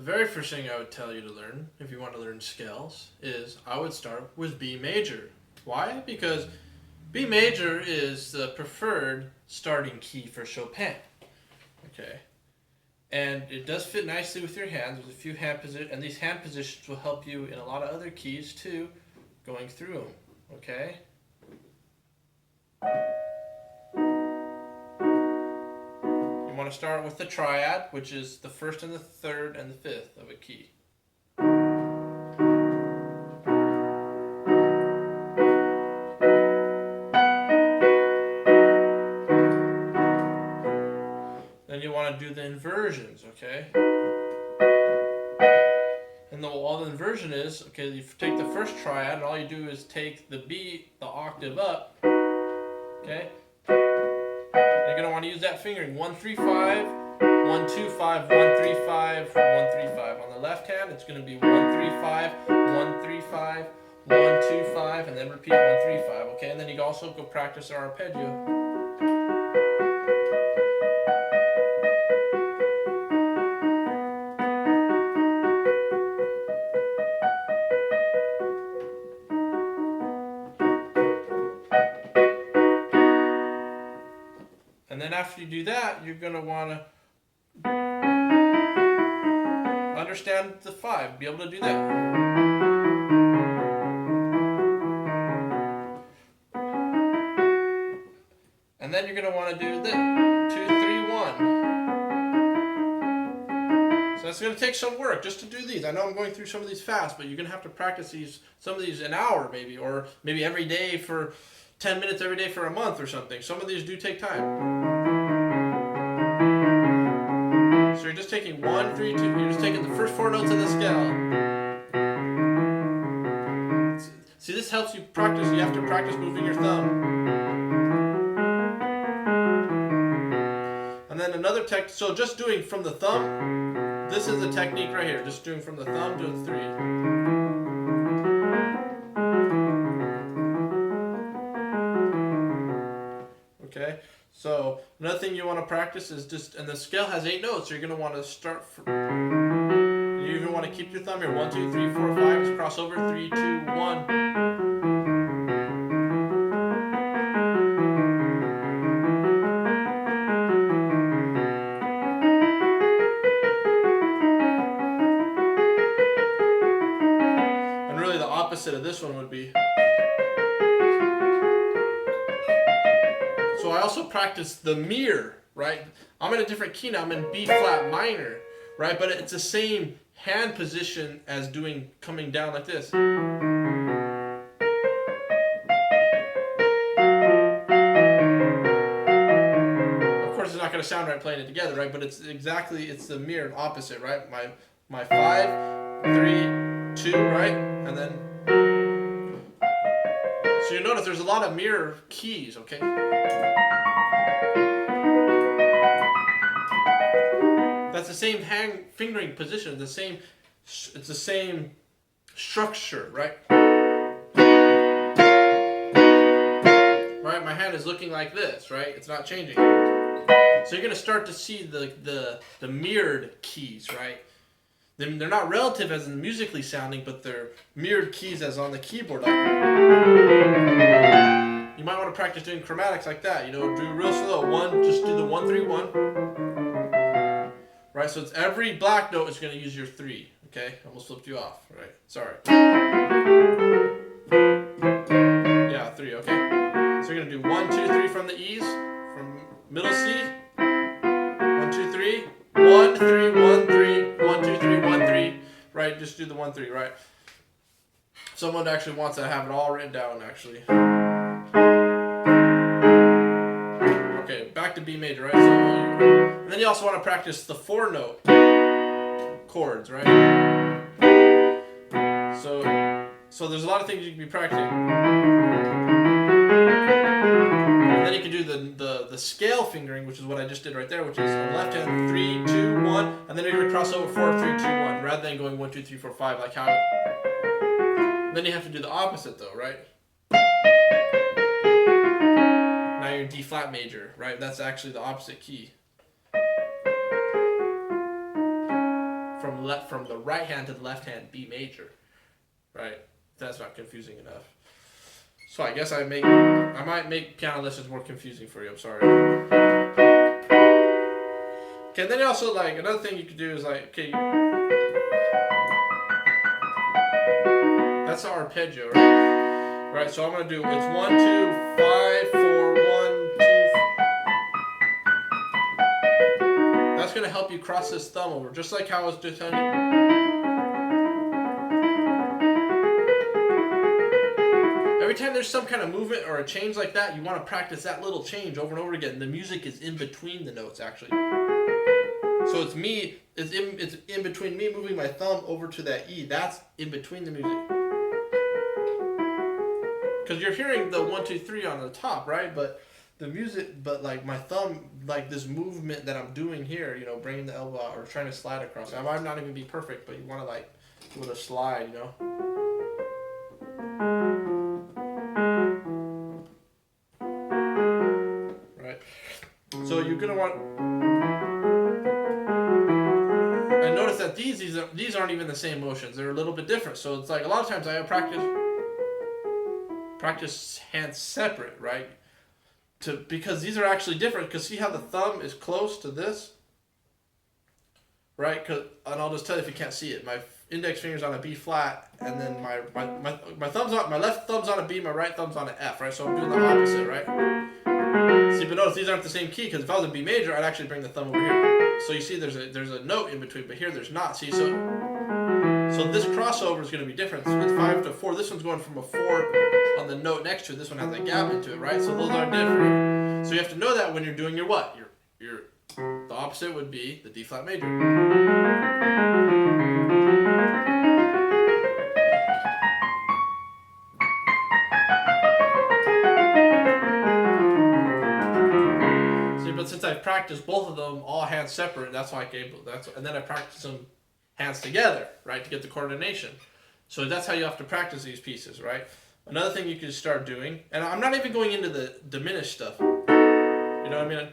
very first thing I would tell you to learn, if you want to learn scales, is I would start with B major. Why? Because B major is the preferred starting key for Chopin. Okay. And it does fit nicely with your hands. There's a few hand positions, and these hand positions will help you in a lot of other keys too, going through them. Okay? You want to start with the triad, which is the first and the third and the fifth of a key. Then you want to do the inversions, okay? And all the inversion is, okay, you take the first triad, and all you do is take the B, the octave up, okay? You're going to want to use that fingering 1 3 5, 1 2 5, 1 3 5, 1 3 5. On the left hand, it's going to be 1 3 5, 1 3 5, 1 2 5, and then repeat 1 3 5, okay? And then you can also go practice the arpeggio. And then after you do that, you're going to want to understand the 5, be able to do that. And then you're going to want to do the 2 3 1. So that's going to take some work just to do these. I know I'm going through some of these fast, but you're going to have to practice some of these an hour maybe, or maybe every day for 10 minutes every day for a month or something. Some of these do take time. So you're just taking 1 3 2. You're just taking the first 4 notes of the scale. See, this helps you practice. You have to practice moving your thumb. And then another so just doing from the thumb, this is the technique right here. Just doing from the thumb to a 3. Okay, so another thing you want to practice is and the scale has 8 notes, so you're going to want to start you even want to keep your thumb here. 1 2 3 4 5, just cross over 3 2 1. And really the opposite of this one would be. So I also practice the mirror, right? I'm in a different key now. I'm in B flat minor, right? But it's the same hand position as coming down like this. Of course, it's not going to sound right playing it together, right? But it's the mirror opposite, right? My 5, 3, 2, right? And then. So you notice there's a lot of mirror keys, okay? That's the same hand fingering position, it's the same structure, right? Right, my hand is looking like this, right? It's not changing. So you're gonna start to see the mirrored keys, right? They're not relative as in musically sounding, but they're mirrored keys as on the keyboard. Like, you might want to practice doing chromatics like that. Do real slow. Just do the 1 3 1. Right, so it's every black note is going to use your 3. Okay, almost flipped you off. Right, sorry. Yeah, 3. Okay. So you're going to do 1 2 3 from the E's, from middle C. 1 2 3. 1 3 1 3 1 2 3 1 3, right? Just do the 1 3, right? Someone actually wants to have it all written down, actually. Okay, back to B major, right? And then you also want to practice the 4 note chords, right? So there's a lot of things you can be practicing. And then you can do the scale fingering, which is what I just did right there, which is on the left hand 3 2 1, and then you're gonna cross over 4 3 2 1, rather than going 1 2 3 4 5 like how. Then you have to do the opposite though, right? Now you're in D flat major, right? That's actually the opposite key. From from the right hand to the left hand B major, right? That's not confusing enough. So I guess I might make piano lessons more confusing for you. I'm sorry. Okay, then also like another thing you could do is like, okay, that's the arpeggio, right? Right. So I'm gonna do it's 1 2 5 4 1 2. That's gonna help you cross this thumb over, just like how I was just telling you. Every time there's some kind of movement or a change like that, you want to practice that little change over and over again. The music is in between the notes, actually. So it's in between me moving my thumb over to that E. That's in between the music. Because you're hearing the 1 2 3 on the top, right? But the music, but like my thumb, like this movement that I'm doing here, you know, bringing the elbow out or trying to slide across. I might not even be perfect, but you want to like do a slide, you know. So you're gonna want, and notice that these aren't even the same motions. They're a little bit different. So it's like a lot of times I practice hands separate, right? Because these are actually different. Because see how the thumb is close to this, right? And I'll just tell you if you can't see it. My index finger's on a B flat, and then my left thumb's on a B, my right thumb's on an F, right? So I'm doing the opposite, right? See, but notice these aren't the same key, because if I was in B major, I'd actually bring the thumb over here. So you see there's a note in between, but here there's not. See, so this crossover is going to be different. So it's 5 to 4. This one's going from a 4 on the note next to it. This one has a gap into it, right? So those are different. So you have to know that when you're doing your what? The opposite would be the D flat major. But since I've practiced both of them all hands separate, that's why and then I practice them hands together, right, to get the coordination. So that's how you have to practice these pieces, right? Another thing you can start doing, and I'm not even going into the diminished stuff. You know what I mean?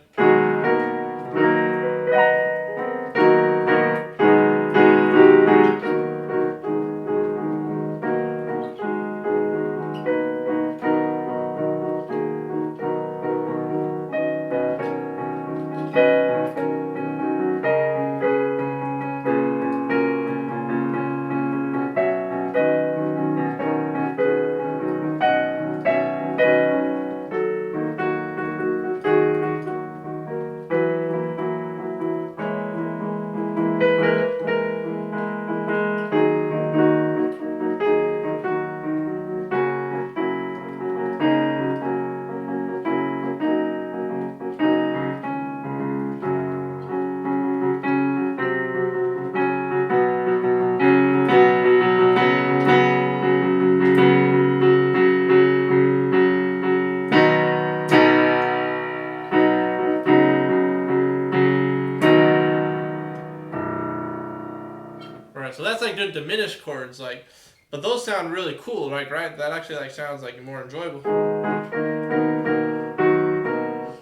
So that's like good diminished chords, like, but those sound really cool, like, right? That actually like sounds like more enjoyable.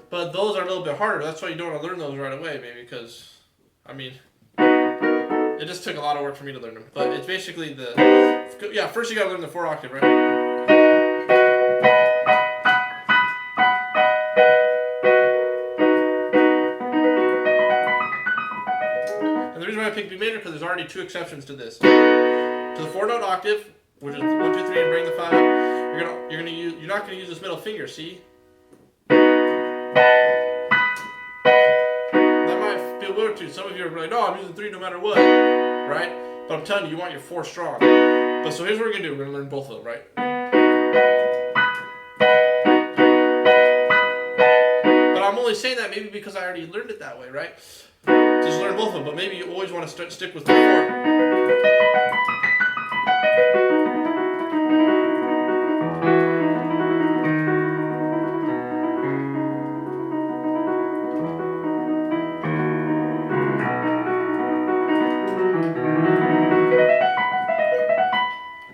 But those are a little bit harder. That's why you don't want to learn those right away, maybe, because, I mean, it just took a lot of work for me to learn them. But it's basically first you gotta learn the 4 octave, right? I pick B major because there's already 2 exceptions to this. To the 4 note octave, which is 1 2 3, and bring the 5 up. You're not gonna use this middle finger. See? That might feel weird to some of you are like, no, I'm using 3 no matter what, right? But I'm telling you, you want your 4 strong. But so here's what we're gonna do. We're gonna learn both of them, right? But I'm only saying that maybe because I already learned it that way, right? Just learn both of them, but maybe you always want to stick with the 4.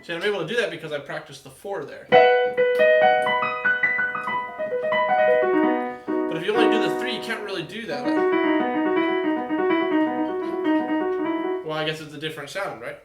See, I'm able to do that because I practiced the 4 there. But if you only do the 3, you can't really do that. Well, I guess it's a different sound, right?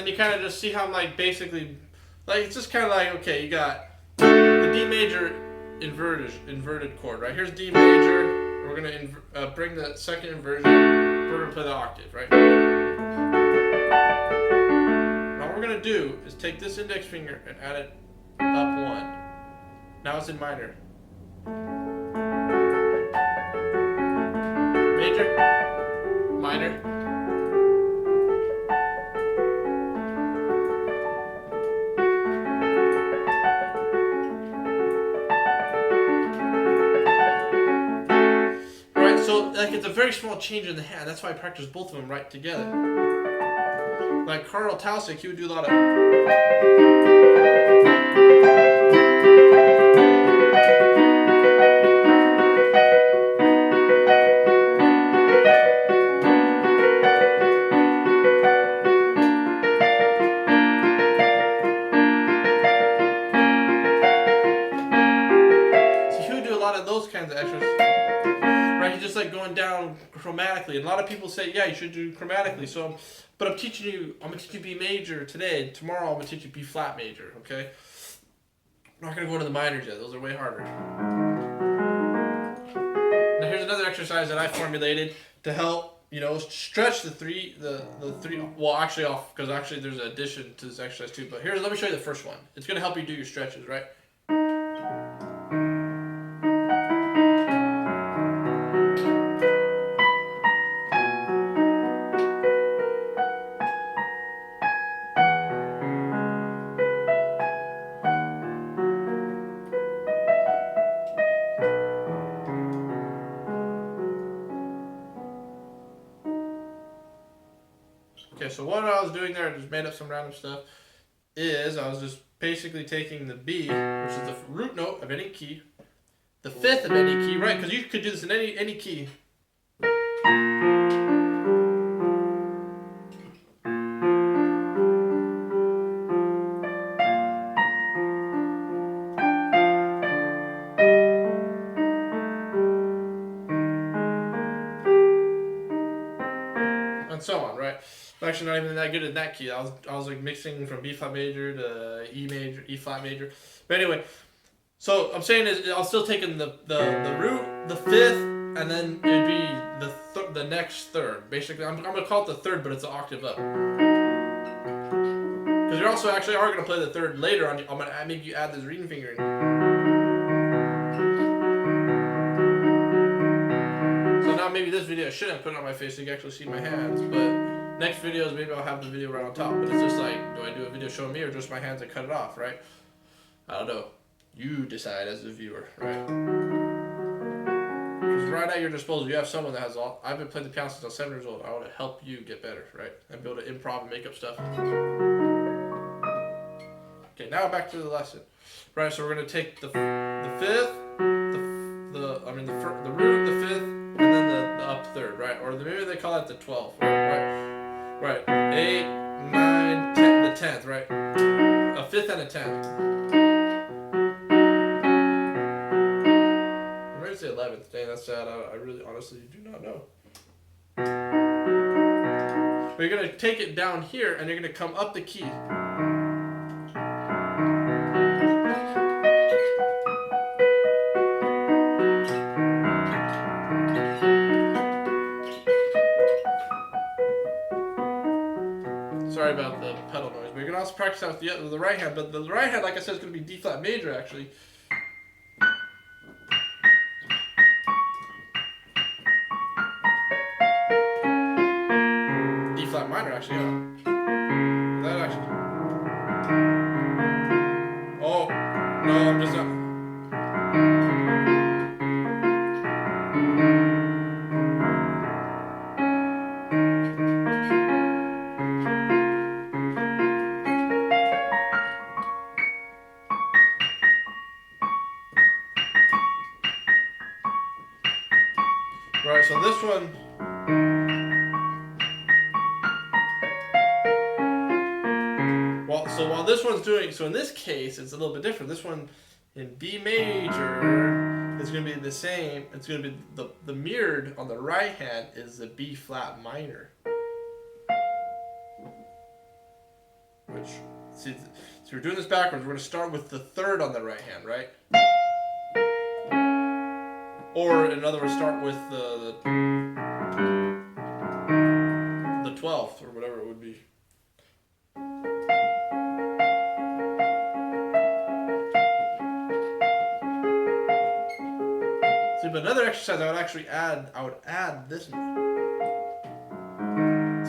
You kind of just see how I'm like basically, like it's just kind of like, okay, you got the D major inverted chord, right? Here's D major. We're gonna bring the second inversion. We're gonna play the octave, right? Now what we're gonna do is take this index finger and add it up one. Now it's in minor. Major, minor. Like it's a very small change in the hand. That's why I practice both of them right together. Like Karl Tausig, he would do a lot of. So he would do a lot of those kinds of extras. He's just like going down chromatically. And a lot of people say, yeah, you should do chromatically. So, but I'm gonna teach you B major today. Tomorrow I'm gonna teach you B flat major. Okay. I'm not gonna go into the minors yet. Those are way harder. Now here's another exercise that I formulated to help stretch the three. Well, actually off because actually there's an addition to this exercise too. But let me show you the first one. It's gonna help you do your stretches, right? Okay, so what I was doing there, I just made up some random stuff, is I was just basically taking the B, which is the root note of any key, the fifth of any key, right? Because you could do this in any key. And so on, right? I'm actually not even that good at that key. I was like mixing from B flat major to E major, E flat major. But anyway, so I'm saying is I'm still taking the root, the fifth, and then it'd be the next third. Basically, I'm gonna call it the third, but it's an octave up. Because you're also actually are gonna play the third later on. I'm gonna make you add this reading finger in. Maybe this video I shouldn't put it on my face so you can actually see my hands, but next videos maybe I'll have the video right on top. But it's just like, do I do a video showing me or just my hands and cut it off, right? I don't know. You decide as the viewer, right? Because right at your disposal, you have someone that has all. I've been playing the piano since I was 7 years old. I want to help you get better, right? And be able to improv and make up stuff. Okay, now back to the lesson, right? So we're gonna take the fifth, the root, the fifth. And then the up third, right? Or maybe they call it the 12th, right? 8, 9, 10, the 10th, right? A fifth and a 10th. Or maybe it's the 11th. Dang, that's sad. I really, honestly, do not know. But you're going to take it down here, and you're going to come up the key. Sorry about the pedal noise, but you can also practice that with the right hand. But the right hand, like I said, is going to be D flat major actually. D flat minor actually. That actually. Oh no, I'm just not. one. While this one's doing, so in this case, it's a little bit different. This one in B major is going to be the same. It's going to be the mirrored on the right hand is the B flat minor. Which, see, so we're doing this backwards. We're going to start with the third on the right hand, right? Or in other words, start with the 12th or whatever it would be. See, but another exercise I would add this. See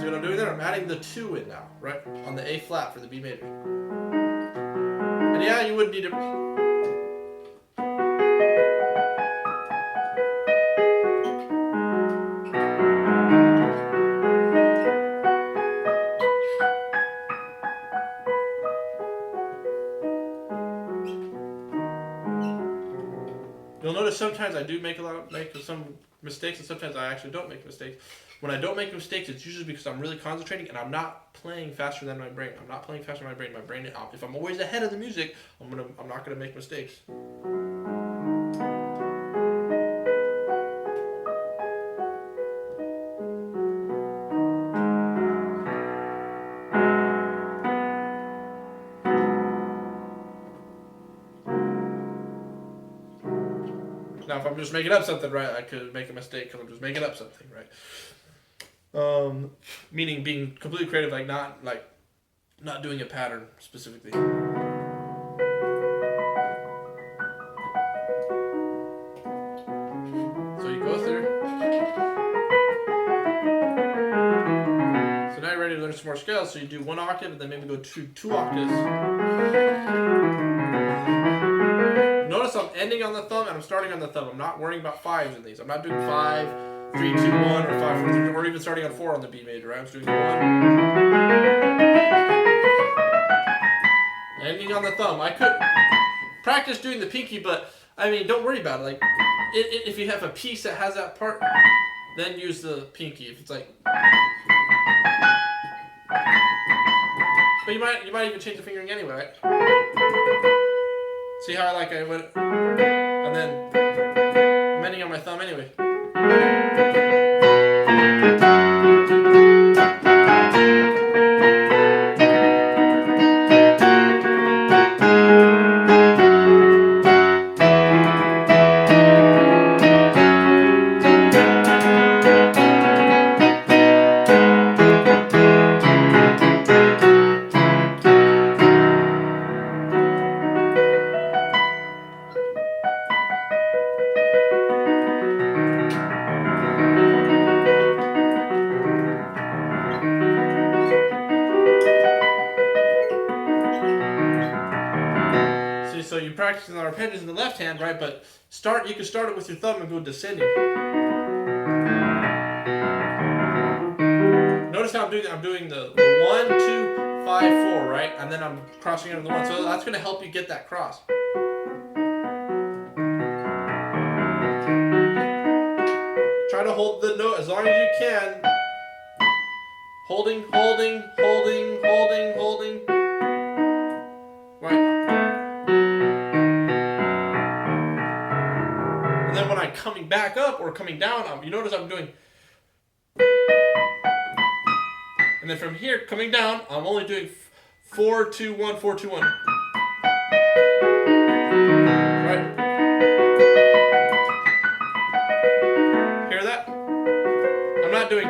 what I'm doing there? I'm adding the 2 in now, right? On the A flat for the B major. And yeah, you would need to. You'll notice sometimes I do make some mistakes, and sometimes I actually don't make mistakes. When I don't make mistakes, it's usually because I'm really concentrating and I'm not playing faster than my brain. I'm not playing faster than my brain. My brain, if I'm always ahead of the music, I'm not gonna make mistakes. Now, if I'm just making up something, right, I could make a mistake because I'm just making up something, right? Meaning being completely creative, not doing a pattern specifically. So you go through. So now you're ready to learn some more scales. So you do 1 octave and then maybe go 2 octaves. Notice I'm ending on the thumb and I'm starting on the thumb. I'm not worrying about 5s in these. I'm not doing 5, 3, 2, 1, or 5, 4, 3, or even starting on 4 on the B major, right? I'm just doing 1. Ending on the thumb. I could practice doing the pinky, but I mean, don't worry about it. If you have a piece that has that part, then use the pinky. If it's but you might even change the fingering anyway, right? See how I went, and then I'm ending on my thumb anyway. So you practice on arpeggios in the left hand, right? But you can start it with your thumb and go descending. Notice how I'm doing the 1, 2, 5, 4, right? And then I'm crossing over the 1. So that's going to help you get that cross. Try to hold the note as long as you can. Holding. Right. And then when I'm coming back up or coming down, you notice I'm doing. And then from here, coming down, I'm only doing 4, 2, 1, 4, 2, 1. Right? Hear that? I'm not doing.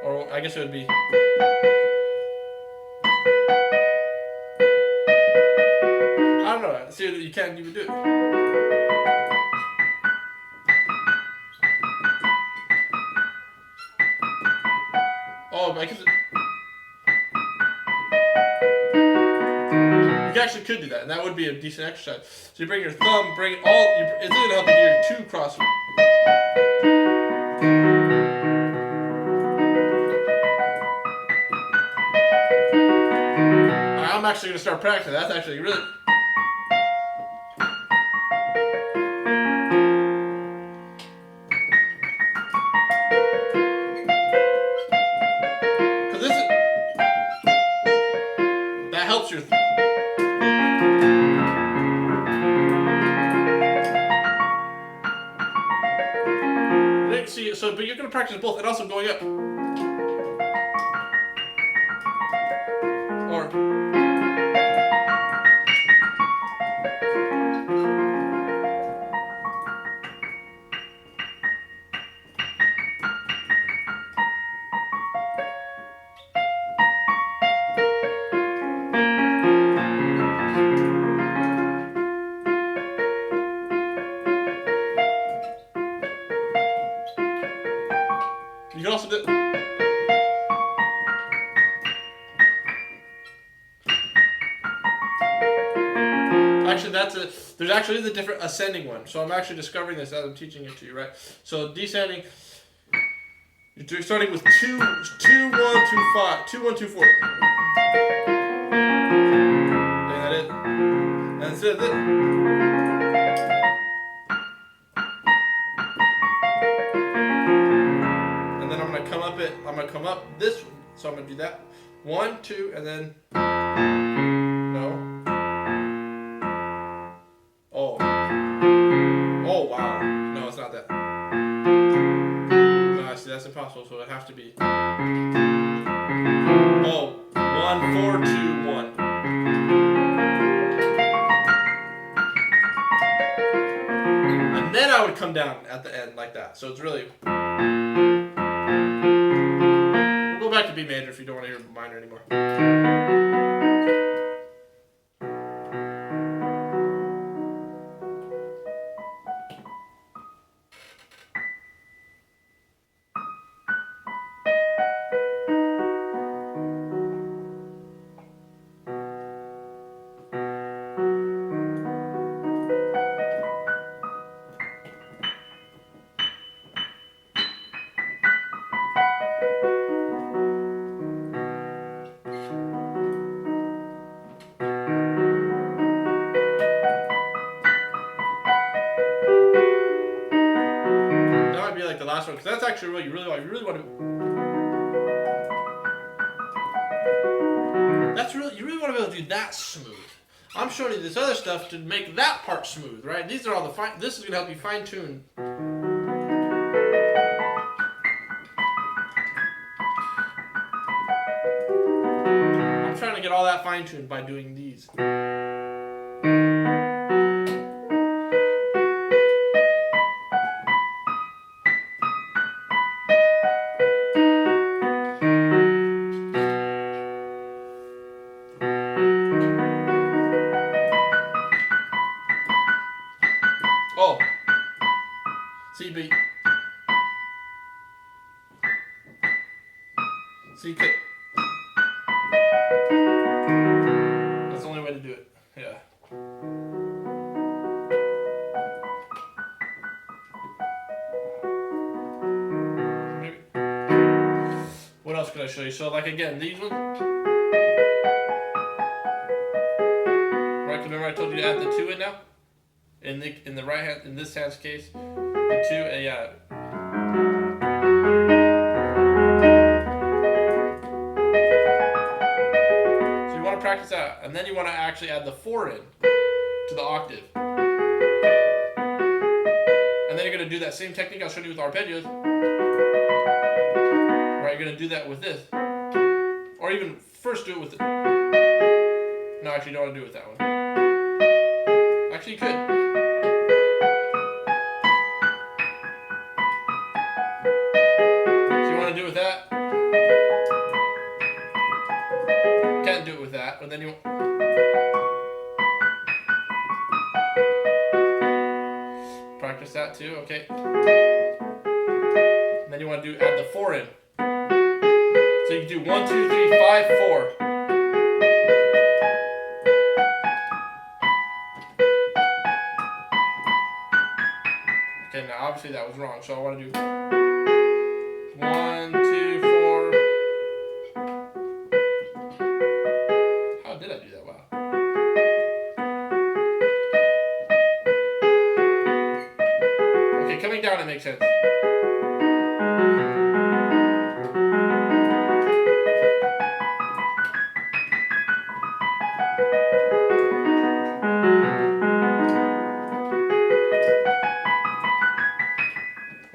Or I guess it would be. I don't know. See, you can't even do it. Oh, I guess you actually could do that, and that would be a decent exercise. So you bring your thumb, bring it all. It's going to help you do your 2 cross. I'm actually going to start practicing. That's actually really. See, so but you're gonna practice both, and also going up. Or you can also do. Actually, there's actually a different ascending one. So I'm actually discovering this as I'm teaching it to you, right? So descending, you're starting with 2, 2, 1, 2, 5, 2, 1, 2, 4. That is. That's it. And then I'm gonna come up this one. So I'm gonna do that. 1, 2, and then no. Oh. Oh wow. No, it's not that. No, see that's impossible, so it has to be. Oh. 1, 4, 2, 1. And then I would come down at the end like that. So it's really. We'll go back to B major if you don't want to hear minor anymore. Like the last one, because that's actually what you really want. You really want to. You really want to be able to do that smooth. I'm showing you this other stuff to make that part smooth, right? These are all the fine. This is going to help you fine tune. I'm trying to get all that fine tuned by doing these. Oh, C B. C K. That's the only way to do it. Yeah. Maybe. What else could I show you? So, like again, these ones. Right? Remember I told you to add the 2 in now. In the right hand, in this hand's case, the 2, yeah. So you want to practice that, and then you want to actually add the 4 in to the octave, and then you're going to do that same technique I showed you with arpeggios. Right, you're going to do that with this, or even first do it with it. No, actually, you don't want to do it with that one. Actually, you could. Do with that. Can't do it with that, but then you practice that too, okay? And then you want to add the 4 in. So you can do 1, 2, 3, 5, 4. Okay, now obviously that was wrong, so I want to do 1, 2, 4. How did I do that? Wow. Okay, coming down it makes sense.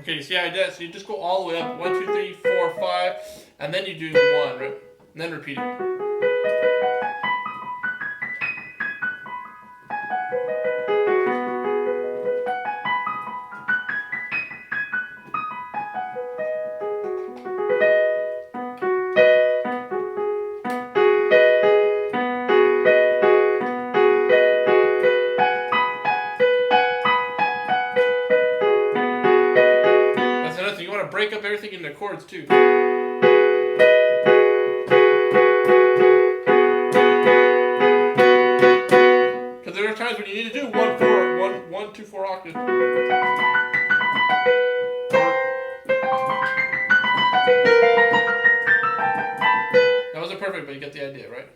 Okay, you see how I did it? So you just go all the way up, 1, 2, 3, 4, 5, and then you do 1, right? And then repeat it. That's another thing. You want to break up everything into chords too. Because there are times when you need to do 1, 4, 1, 2, 4 octaves. That wasn't perfect, but you get the idea, right?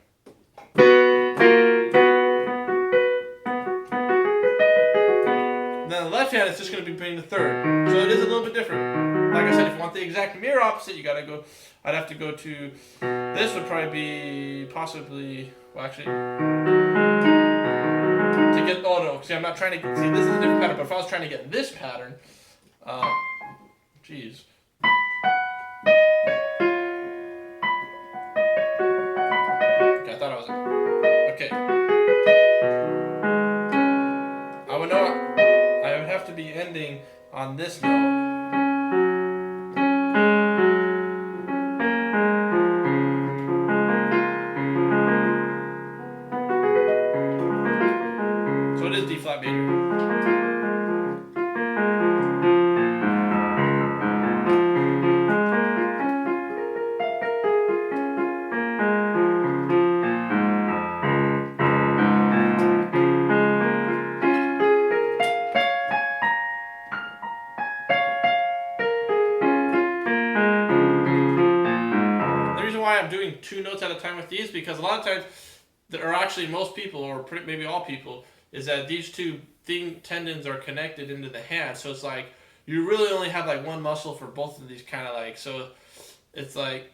Then the left hand is just going to be playing the third. So it is a little bit different. Like I said, if you want the exact mirror opposite, you got to go, I'd have to go to, this would probably be possibly, well actually, to get, oh no, see I'm not trying to, see this is a different pattern, but if I was trying to get this pattern, geez. Okay, I thought I was, okay. I would know, I would have to be ending on this note. So it is D flat major. Why I'm doing 2 notes at a time with these, because a lot of times, or actually most people, or maybe all people, is that these 2 tendons are connected into the hand. So it's like you really only have like one muscle for both of these kind of like. So it's like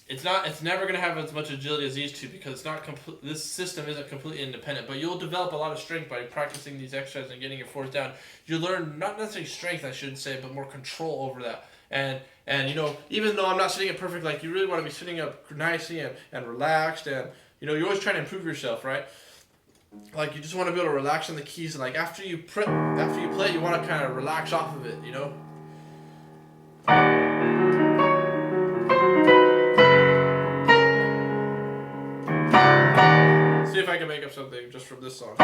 it's never gonna have as much agility as these 2 because it's not this system isn't completely independent. But you'll develop a lot of strength by practicing these exercises and getting your fours down. You learn not necessarily strength, I shouldn't say, but more control over that. And you know, even though I'm not sitting up perfect, like you really want to be sitting up nicely and relaxed, and you know, you're always trying to improve yourself, right? Like you just want to be able to relax on the keys, and like after you play, you want to kind of relax off of it, you know. See if I can make up something just from this song.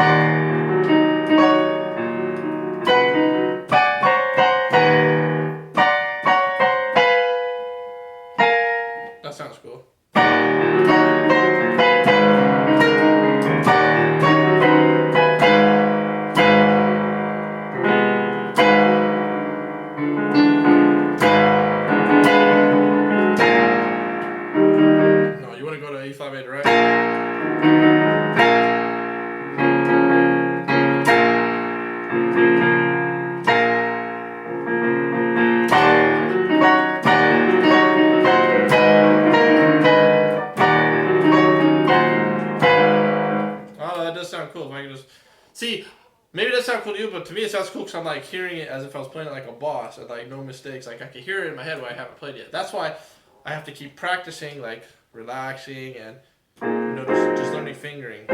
That sounds cool. No, you want to go to E flat major, right? Sound cool if I can just see. Maybe that sounds cool to you, but to me it sounds cool because I'm like hearing it as if I was playing it like a boss and like no mistakes. Like I can hear it in my head when I haven't played yet. That's why I have to keep practicing, like relaxing and you know just learning fingering.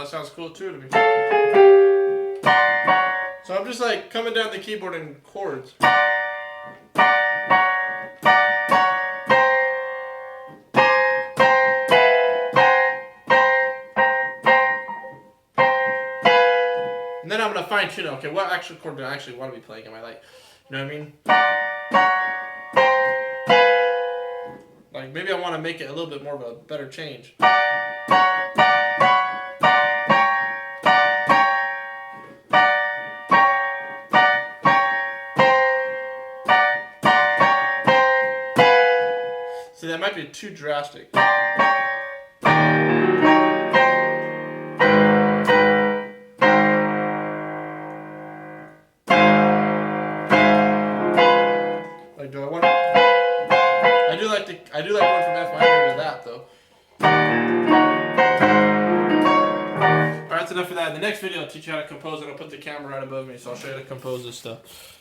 Sounds cool too to me. So I'm just like coming down the keyboard in chords. fine tune it. Okay, what actual chord do I actually want to be playing? Am I like, you know what I mean? Like maybe I want to make it a little bit more of a better change. See, that might be too drastic. Like, do I want to? I do like going from F minor to that though. Alright, that's enough for that. In the next video, I'll teach you how to compose it. I'll put the camera right above me, so I'll show you how to compose this stuff.